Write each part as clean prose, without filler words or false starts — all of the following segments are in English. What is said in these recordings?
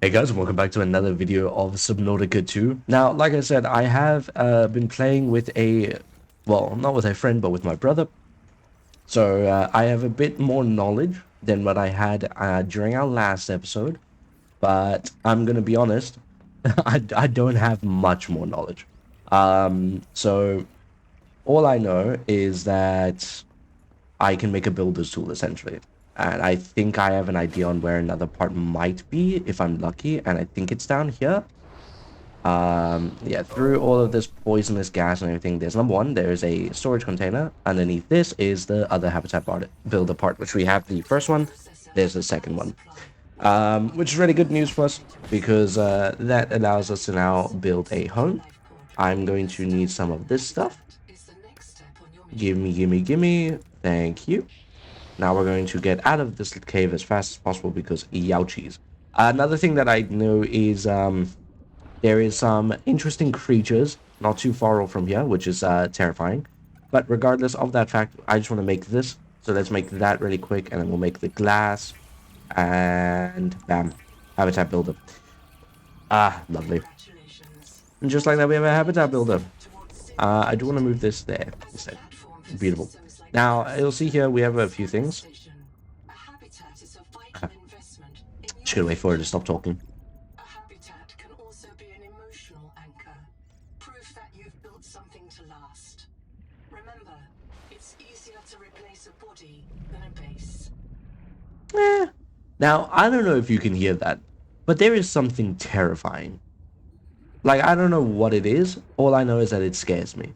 Hey guys, and welcome back to another video of Subnautica 2. Now, like I said, I have been playing with well, not with a friend, but with my brother. So I have a bit more knowledge than what I had during our last episode. But I'm going to be honest, I don't have much more knowledge. So all I know is that I can make a builder's tool essentially. And I think I have an idea on where another part might be if I'm lucky. And I think it's down here. Yeah, through all of this poisonous gas and everything, there's number one, there's a storage container. Underneath this is the other habitat part, builder part, which we have the first one. There's the second one, which is really good news for us because that allows us to now build a home. I'm going to need some of this stuff. Give me, give me, give me. Thank you. Now we're going to get out of this cave as fast as possible because youchies. Another thing that I know is there is some interesting creatures not too far off from here, which is terrifying. But regardless of that fact, I just want to make this. So let's make that really quick, and then we'll make the glass. And bam, habitat builder. Ah, lovely. And just like that, we have a habitat builder. I do want to move this there instead. Beautiful. Now, you'll see here we have a few things. Just gonna wait for her to stop talking. Now, I don't know if you can hear that, but there is something terrifying. Like, I don't know what it is. All I know is that it scares me.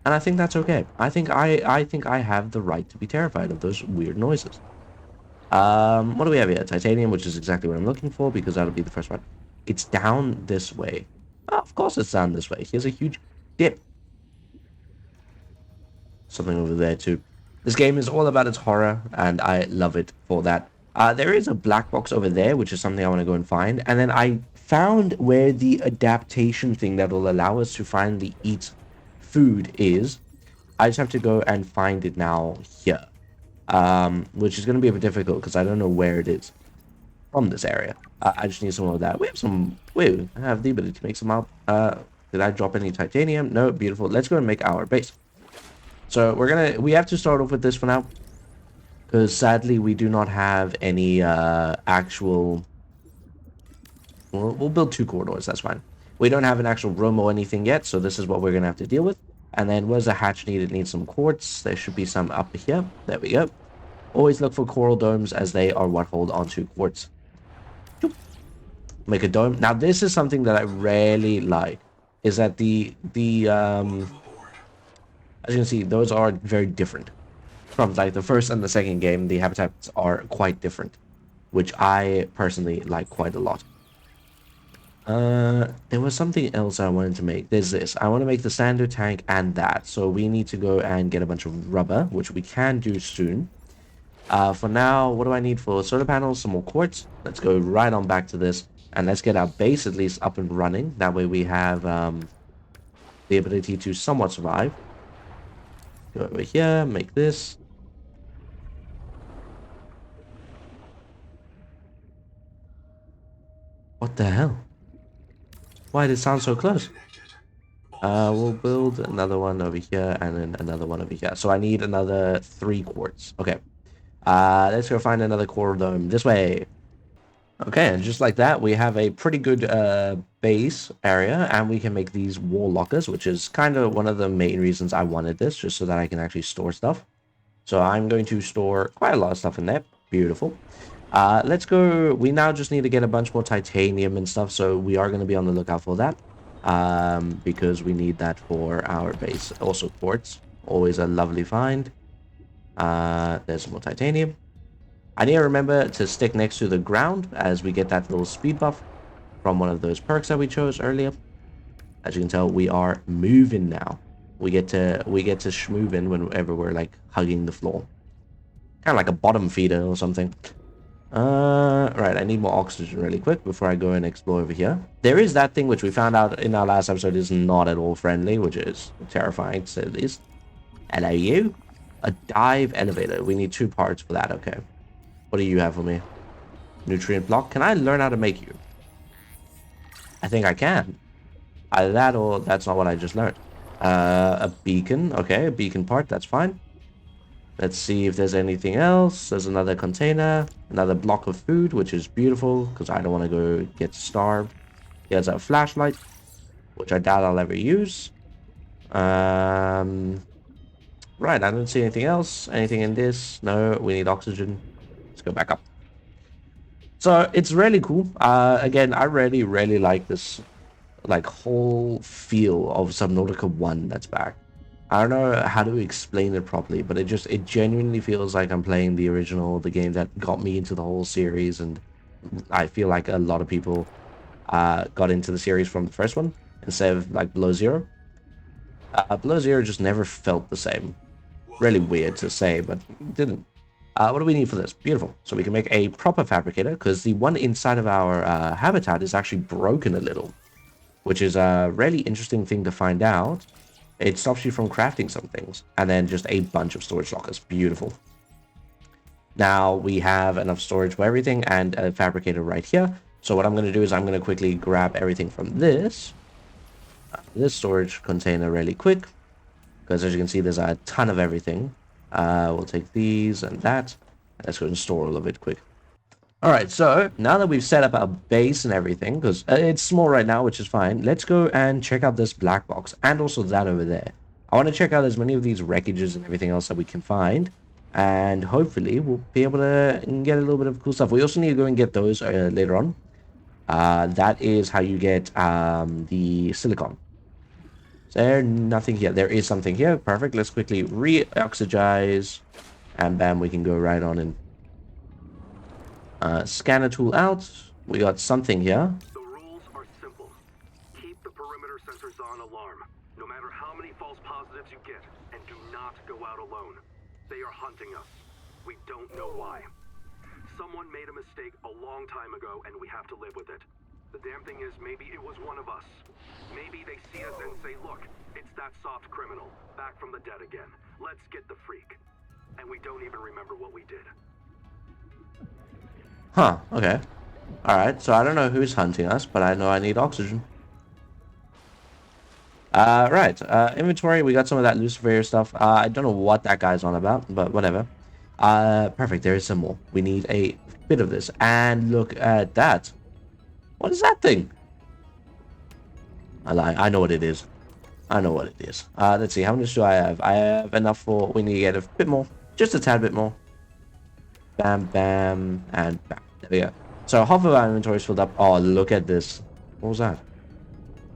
And I think that's okay. I think I have the right to be terrified of those weird noises. What do we have here? Titanium, which is exactly what I'm looking for, because that'll be the first one. It's down this way. Oh, of course it's down this way. Here's a huge dip. Something over there, too. This game is all about its horror, and I love it for that. There is a black box over there, which is something I want to go and find. And then I found where the adaptation thing that will allow us to finally eat food is. I just have to go and find it now here. Which is going to be a bit difficult because I don't know where it is from this area. I just need some of that. We have some... Wait, I have the ability to make some out. Did I drop any titanium? No, beautiful. Let's go and make our base. So we have to start off with this for now. Because sadly, we do not have any actual... We'll build 2 corridors, that's fine. We don't have an actual room or anything yet, so this is what we're going to have to deal with. And then where's the hatch needed? It needs some quartz. There should be some up here. There we go. Always look for coral domes as they are what hold onto quartz. Make a dome. Now this is something that I rarely like. Is that as you can see, those are very different. From like the first and the second game, the habitats are quite different. Which I personally like quite a lot. There was something else I wanted to make. There's this. I want to make the sander tank and that. So we need to go and get a bunch of rubber, which we can do soon. For now, what do I need for solar panels? Some more quartz. Let's go right on back to this. And let's get our base at least up and running. That way we have the ability to somewhat survive. Go over here, make this. What the hell? Why did it sound so close? We'll build another one over here and then another one over here. So I need another 3 quartz. Okay. Let's go find another coral dome this way. Okay, and just like that, we have a pretty good base area, and we can make these wall lockers, which is kind of one of the main reasons I wanted this, just so that I can actually store stuff. So I'm going to store quite a lot of stuff in there. Beautiful. Let's go. We now just need to get a bunch more titanium and stuff, so we are going to be on the lookout for that. Because we need that for our base. Also quartz. Always a lovely find. There's some more titanium. I need to remember to stick next to the ground as we get that little speed buff from one of those perks that we chose earlier. As you can tell, we are moving now. We get to schmoovin whenever we're like hugging the floor. Kind of like a bottom feeder or something. Right, I need more oxygen really quick before I go and explore over here. There is that thing which we found out in our last episode is not at all friendly, which is terrifying to say the least. Hello, you. A dive elevator. We need 2 parts for that, okay. What do you have for me? Nutrient block. Can I learn how to make you? I think I can. Either that or that's not what I just learned. A beacon. Okay, a beacon part. That's fine. Let's see if there's anything else. There's another container. Another block of food, which is beautiful because I don't want to go get starved. Here's a flashlight, which I doubt I'll ever use. Right, I don't see anything else. Anything in this? No, we need oxygen. Let's go back up. So it's really cool. Again, I really like this like whole feel of Subnautica 1 that's back. I don't know how to explain it properly, but it genuinely feels like I'm playing the original, the game that got me into the whole series, and I feel like a lot of people got into the series from the first one instead of like Below Zero. Below Zero just never felt the same. Really weird to say, but it didn't. What do we need for this? Beautiful. So we can make a proper fabricator, because the one inside of our habitat is actually broken a little, which is a really interesting thing to find out. It stops you from crafting some things, and then just a bunch of storage lockers. Beautiful. Now we have enough storage for everything and a fabricator right here. So what I'm going to do is I'm going to quickly grab everything from this storage container really quick, because as you can see, there's a ton of everything. We'll take these and that. Let's go and store all of it quick. All right, so now that we've set up our base and everything, because it's small right now, which is fine, let's go and check out this black box and also that over there. I want to check out as many of these wreckages and everything else that we can find, and hopefully we'll be able to get a little bit of cool stuff. We also need to go and get those later on. That is how you get the silicon. Is there nothing here? There is something here. Perfect. Let's quickly re-oxidize, and bam, we can go right on in. Scanner tool out. We got something here. The rules are simple. Keep the perimeter sensors on alarm, no matter how many false positives you get, and do not go out alone. They are hunting us. We don't know why. Someone made a mistake a long time ago, and we have to live with it. The damn thing is, maybe it was one of us. Maybe they see us and say, look, it's that soft criminal, back from the dead again. Let's get the freak. And we don't even remember what we did. Huh, okay. Alright, so I don't know who's hunting us, but I know I need oxygen. Right. Inventory, we got some of that Lucifer stuff. I don't know what that guy's on about, but whatever. Perfect, there is some more. We need a bit of this. And look at that. What is that thing? I lie, I know what it is. I know what it is. Let's see, how much do I have? I have enough for, we need to get a bit more. Just a tad bit more. Bam, bam, and bam. There we go. So half of our inventory is filled up. Oh, look at this. What was that?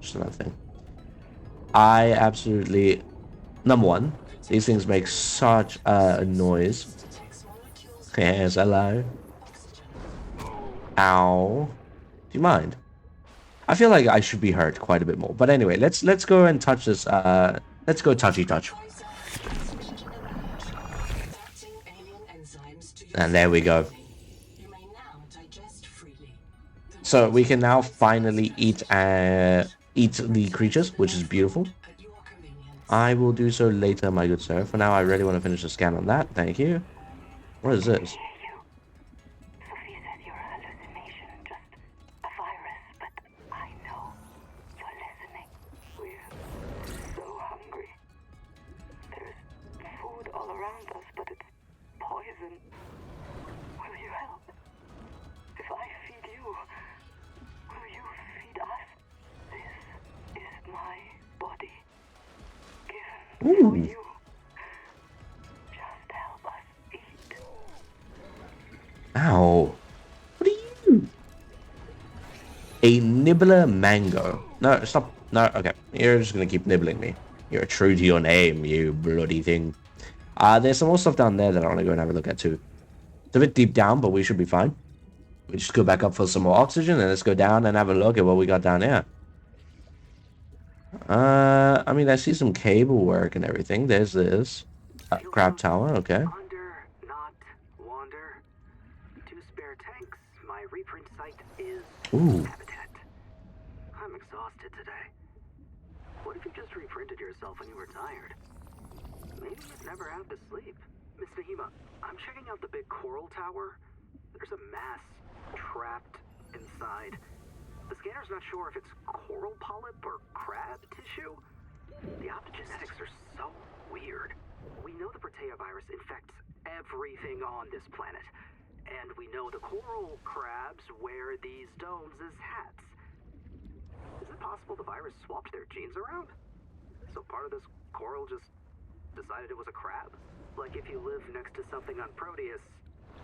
Just another thing. I absolutely... Number one, these things make such a noise. Yes, hello. Ow. Do you mind? I feel like I should be hurt quite a bit more. But anyway, let's go and touch this. Let's go touchy touch. And there we go. So we can now finally eat the creatures, which is beautiful. I will do so later, my good sir. For now, I really want to finish the scan on that. Thank you. What is this? Ooh. Just help us eat. Ow. What are you? A nibbler mango. No, stop. No, okay. You're just gonna keep nibbling me. You're true to your name, you bloody thing. There's some more stuff down there that I want to go and have a look at too. It's a bit deep down, but we should be fine. We just go back up for some more oxygen, and let's go down and have a look at what we got down here. I mean, I see some cable work and everything. There's this. Crab tower, okay. Wander, not wander. 2 spare tanks. My reprint site is habitat. I'm exhausted today. What if you just reprinted yourself when you were tired? Maybe you'd never have to sleep. Miss Nahima, I'm checking out the big coral tower. There's a mass trapped inside. The scanner's not sure if it's coral polyp or crab tissue. The optogenetics are so weird. We know the Protea virus infects everything on this planet. And we know the coral crabs wear these domes as hats. Is it possible the virus swapped their genes around? So part of this coral just decided it was a crab? Like if you live next to something on Proteus,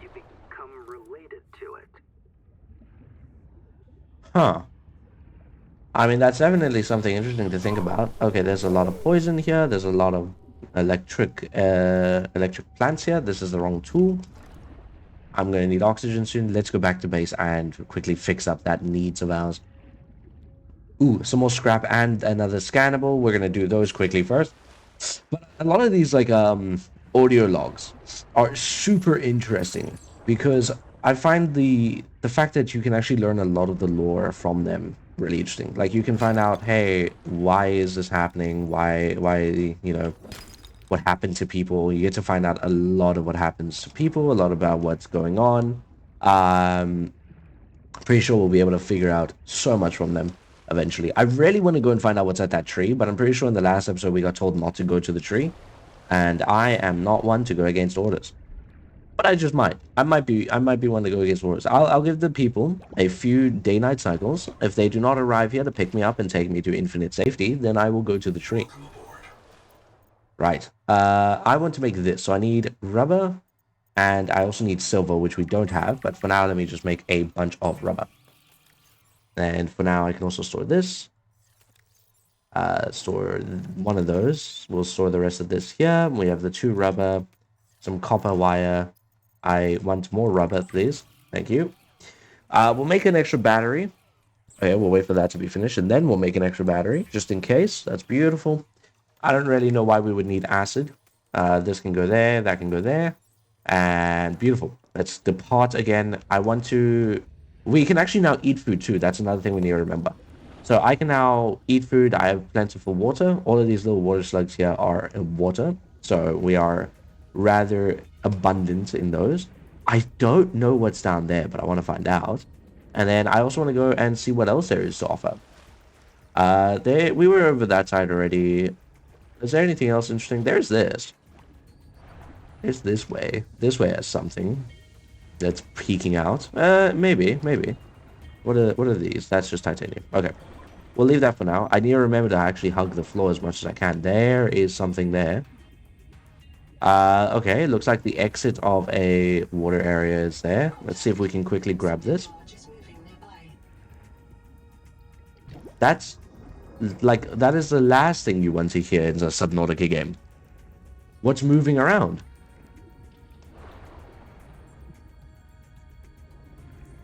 you become related to it. Huh. I mean, that's definitely something interesting to think about. Okay, there's a lot of poison here. There's a lot of electric plants here. This is the wrong tool. I'm going to need oxygen soon. Let's go back to base and quickly fix up that needs of ours. Ooh, some more scrap and another scannable. We're going to do those quickly first. But a lot of these, like, audio logs are super interesting because I find the fact that you can actually learn a lot of the lore from them really interesting. Like, you can find out, hey, why is this happening? Why, you know, what happened to people. You get to find out a lot of what happens to people, a lot about what's going on. Pretty sure we'll be able to figure out so much from them eventually. I really want to go and find out what's at that tree, but I'm pretty sure in the last episode we got told not to go to the tree, and I am not one to go against orders. But I just might. I might be one to go against orders. I'll give the people a few day-night cycles. If they do not arrive here to pick me up and take me to infinite safety, then I will go to the tree. Right. I want to make this, so I need rubber, and I also need silver, which we don't have, but for now, let me just make a bunch of rubber. And for now, I can also store this. Store one of those. We'll store the rest of this here. We have the 2 rubber, some copper wire. I want more rubber, please. Thank you. We'll make an extra battery. Okay, we'll wait for that to be finished, and then we'll make an extra battery, just in case. That's beautiful. I don't really know why we would need acid. This can go there, that can go there. And beautiful. Let's depart again. I want to... We can actually now eat food too. That's another thing we need to remember. So I can now eat food. I have plentiful water. All of these little water slugs here are water. So we are rather abundant in those. I don't know what's down there, but I want to find out. And then I also want to go and see what else there is to offer. We were over that side already. Is there anything else interesting? There's this. It's this way. This way has something that's peeking out. Maybe. What are these? That's just titanium. Okay. We'll leave that for now. I need to remember to actually hug the floor as much as I can. There is something there. Okay. It looks like the exit of a water area is there. Let's see if we can quickly grab this. That's... Like, that is the last thing you want to hear in a Subnautica game. What's moving around?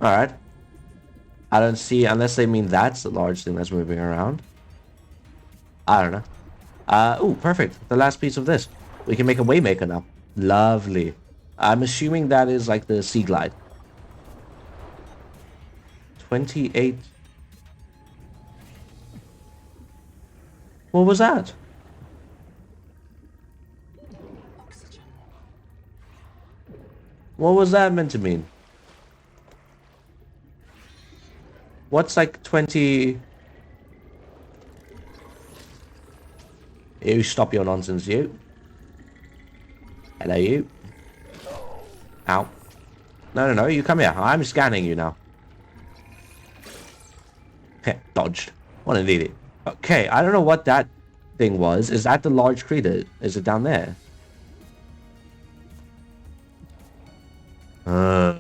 Alright. I don't see, unless they mean that's the large thing that's moving around. I don't know. Oh, perfect. The last piece of this. We can make a Waymaker now. Lovely. I'm assuming that is like the Sea Glide. 28... What was that? What was that meant to mean? What's like 20... You stop your nonsense, you. Hello, you. Ow. No, you come here. I'm scanning you now. Dodged. What an idiot. Okay, I don't know what that thing was. Is that the large crater? Is it down there? Oh,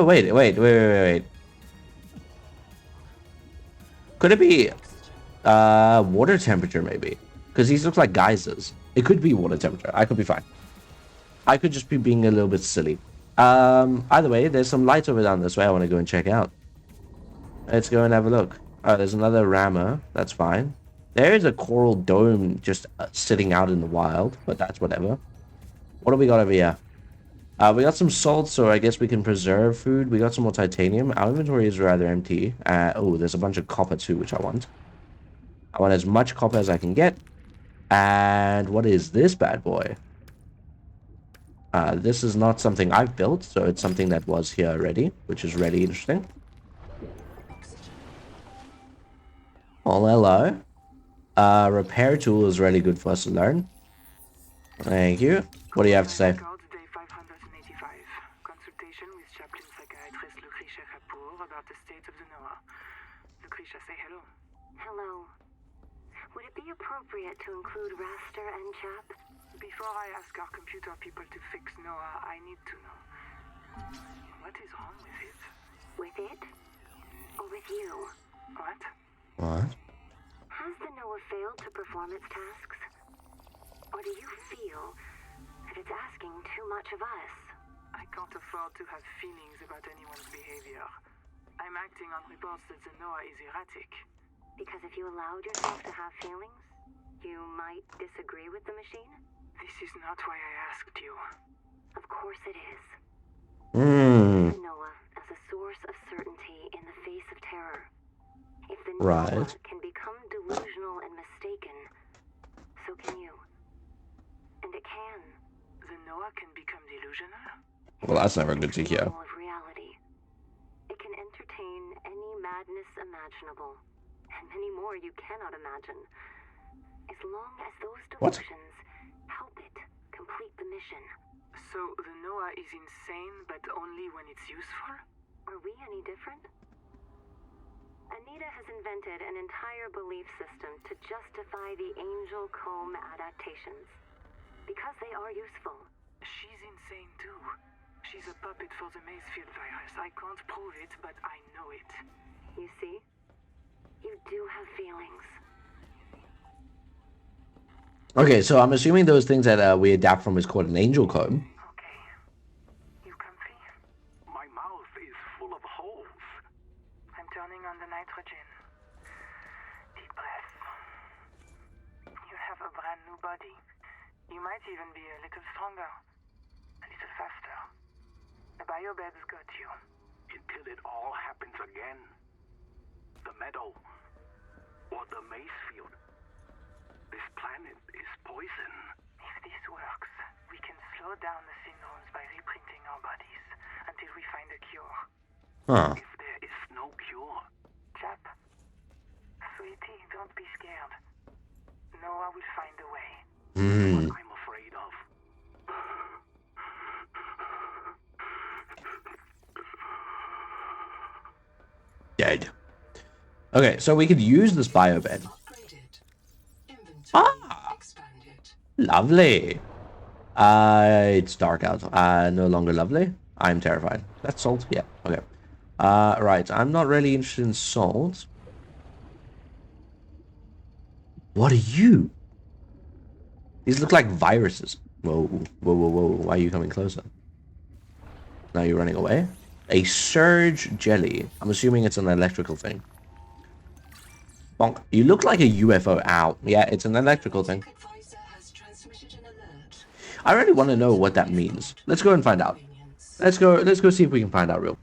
wait. Could it be water temperature, maybe? Because these look like geysers. It could be water temperature. I could be fine. I could just be being a little bit silly. Either way, there's some lights over down this way I want to go and check out. Let's go and have a look. Oh, there's another rammer. That's fine. There is a coral dome just sitting out in the wild, but that's whatever. What do we got over here? We got some salt, so I guess we can preserve food. We got some more titanium. Our inventory is rather empty. Oh, there's a bunch of copper too, which I want. I want as much copper as I can get. And what is this bad boy? This is not something I've built, so it's something that was here already, which is really interesting. Oh, hello. Repair tool is really good for us to learn. Thank you. What do you have to say? Records, day 585. Consultation with chaplain psychiatrist Lucretia Kapoor about the state of the NOAA. Lucretia, say hello. Hello. Would it be appropriate to include Raster and Chap? Before I ask our computer people to fix NOAA, I need to know. What is wrong with it? With it? Or with you? What? What? Has the NOAA failed to perform its tasks? Or do you feel that it's asking too much of us? I can't afford to have feelings about anyone's behavior. I'm acting on reports that the NOAA is erratic. Because if you allowed yourself to have feelings, you might disagree with the machine? This is not why I asked you. Of course it is. Hmm. The NOAA as a source of certainty in the face of terror. If the Right. NOAA can become delusional and mistaken, so can you. And it can. The NOAA can become delusional? Well, that's never good to It's hear. normal of reality. It can entertain any madness imaginable, and many more you cannot imagine. As long as those What? delusions help it complete the mission. So the NOAA is insane, but only when it's useful? Are we any different? Anita has invented an entire belief system to justify the Angel Comb adaptations. Because they are useful. She's insane too. She's a puppet for the Macefield virus. I can't prove it, but I know it. You see? You do have feelings. Okay, so I'm assuming those things that we adapt from is called an angel comb. Okay. You comfy? My mouth is full of holes. I'm turning on the nitrogen. Deep breath. You have a brand new body. You might even be a little stronger. A little faster. The biobeds got you. Until it all happens again. The meadow. Or the Macefield. This planet is poison. If this works, we can slow down the syndromes by reprinting our bodies until we find a cure. Huh. If there is no cure, Chap, sweetie, don't be scared. Noah will find a way. Hmm. What I'm afraid of. Dead. Okay, so we could use this biobed. Ah, lovely. It's dark out. No longer lovely. I'm terrified. That's salt? Yeah, okay. Right, I'm not really interested in salt. What are you? These look like viruses. Whoa, whoa, whoa, whoa. Why are you coming closer? Now you're running away? A surge jelly. I'm assuming it's an electrical thing. Bonk. You look like a UFO. Ow. Yeah, it's an electrical thing. I really want to know what that means. Let's go and find out. Let's go see if we can find out real.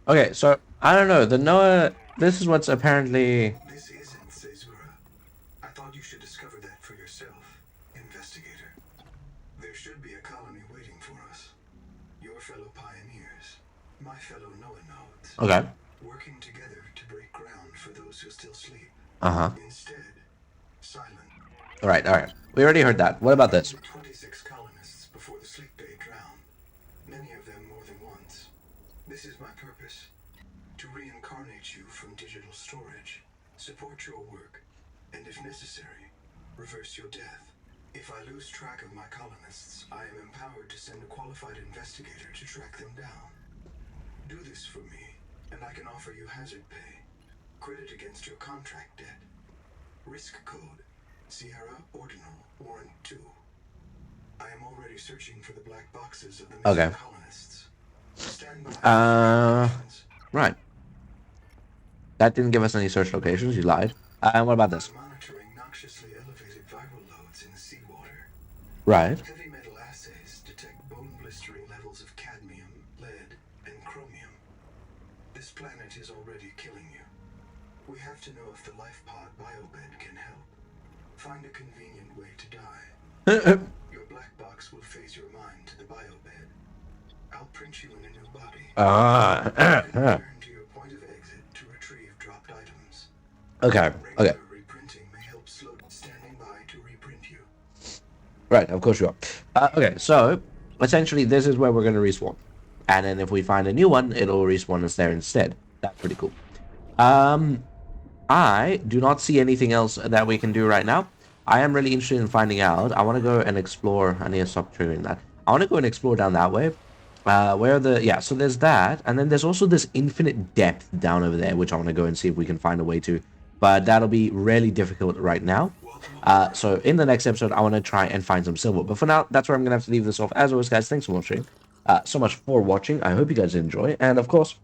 Okay, so I don't know. The Noah, this is what's apparently. This isn't Caesura. I thought you should discover that for yourself, investigator. There should be a colony waiting for us. Your fellow pioneers, my fellow Noah nodes. Okay. Working together to break ground for those who still sleep. Uh-huh. Instead, silent. All right. We already heard that. What about this? 26 colonists before the sleep day drowned. Many of them more than once. This is my purpose. To reincarnate you from digital storage, support your work, and if necessary, reverse your death. If I lose track of my colonists, I am empowered to send a qualified investigator to track them down. Do this for me, and I can offer you hazard pay. Credit against your contract debt. Risk code, Sierra Ordinal, Warrant 2. I am already searching for the black boxes of the missing Okay. colonists. Stand by. Right. That didn't give us any search locations. You lied. And what about this? Monitoring noxiously elevated viral loads in seawater. Right. Heavy metal assays detect bone-blistering levels of cadmium, lead, and chromium. This planet is already killing you. We have to know if the life pod biobed can help. Find a convenient way to die. Your black box will phase your mind to the biobed. I'll print you in a new body. Ah, You can return to your point of exit to retrieve dropped items. okay, okay. Regular reprinting may help slow standing by to reprint you. Right, of course you are. Okay, so essentially this is where we're going to respawn. And then if we find a new one, it'll respawn us there instead. That's pretty cool. Um, I do not see anything else that we can do right now. I am really interested in finding out. I want to go and explore. I need to stop triggering that. I want to go and explore down that way. Where the, yeah, so there's that. And then there's also this infinite depth down over there, which I want to go and see if we can find a way to. But that'll be really difficult right now. So in the next episode, I want to try and find some silver. But for now, that's where I'm going to have to leave this off. As always, guys, thanks for watching. So much for watching. I hope you guys enjoy. And of course,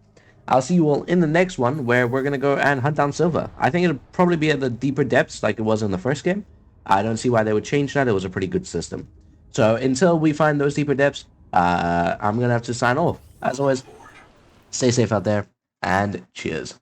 I'll see you all in the next one where we're going to go and hunt down silver. I think it'll probably be at the deeper depths like it was in the first game. I don't see why they would change that. It was a pretty good system. So until we find those deeper depths, I'm going to have to sign off. As always, stay safe out there and cheers.